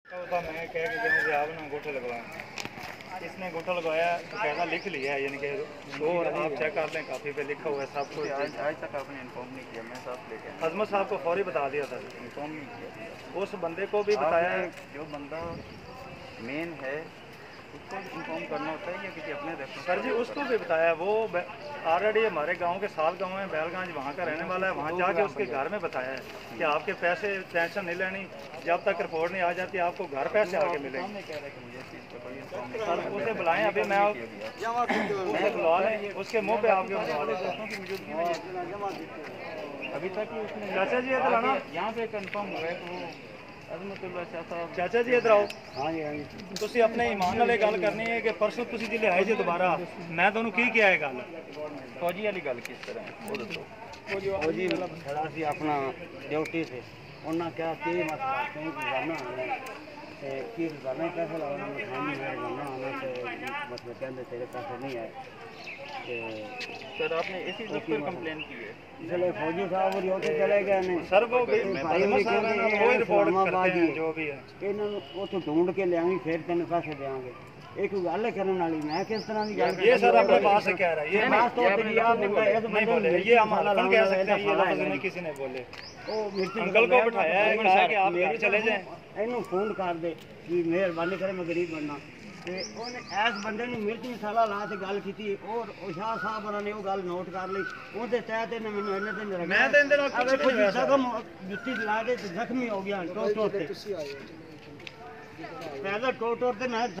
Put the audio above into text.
मैं कह के गया कि आप ना अंगूठे लगवाएं, इसने अंगूठा लगवाया तो कहना लिख लिया है, यानी कि वो आप चेक कर लें, काफ़ी पे लिखा हुआ है सब कुछ। आज तक आपने इन्फॉर्म नहीं किया, मैं साथ लेके अजमत साहब को फौरी बता दिया था, इन्फॉर्म नहीं किया। उस बंदे को भी बताया। जो बंदा मेन है उसको इन्फॉर्म करना होता है या किसी अपने रेफरेंस? सर जी उसको भी बताया, वो ऑलरेडी हमारे गांव के 7 गांव हैं, बैलगंज वहाँ का रहने वाला है। वहाँ जाके उसके घर में बताया है कि आपके पैसे टेंशन नहीं लेनी, जब तक रिपोर्ट नहीं आ जाती आपको घर पैसे आके मिलेंगे। सर उसे बुलाएं, अभी मैं उसे बुला लें, उसके मुँह पे आपके बुला लेता हूँ। अभी तक ही उसने चाचा जी इधर आना, यहाँ पे कंफर्म हुआ है कि वो अजमतुल्लाह शाह साहब। चाचा जी इधर आओ। हाँ जी, हाँ जी। ਤੁਸੀਂ ਆਪਣੇ ईमान नाल गल करनी है कि परसों ਤੁਸੀਂ ਜੇ ਲਿਆਏ ਜੇ दोबारा, मैं ਤੁਹਾਨੂੰ ਕੀ ਕਿਹਾ ਹੈ ਗੱਲ? फौजी वाली गल किस तरह है वो दसो। फौजी खड़ा सी अपना ड्यूटी से उन्हें क्या कि मसला कहीं रोजाना आना कि रोजाना पैसे लगाना खानी है, रोजाना आना तो मतलब कहते तेरे पैसे नहीं आए। सर आपने इसी दफ्तर कंप्लेन की है? इसलिए फौजी साहब और ड्यूटी चले गए ने सर वो रिपोर्ट करते हैं जो भी है, इन्होंने उतो ढूंढ के लिया फिर तेन पैसे देंगे। एक गल करने वाली मैं किस तरह की गल? ये सर अपने पास से कह रहा है, ये बात तो नहीं बोले, ये हम हल्फन कह सकते हैं, ये लफ्ज़ नहीं किसी ने बोले। अंकल को बिठाया है, कहा कि आप घर चले जाएं। इन्हों फोन कर दे कि मेहरबानी करे मैं गरीब बनना, इस बंदे ने मिर्च मसाला ला के गल की और शाह साहब ने वो गल नोट कर ली। उनके तहत इन्हें मैंने इन्ने दिन रखा जख्म जुत्ती ला के जख्मी हो गया टोट टोट से। पहले टोट टोट मैं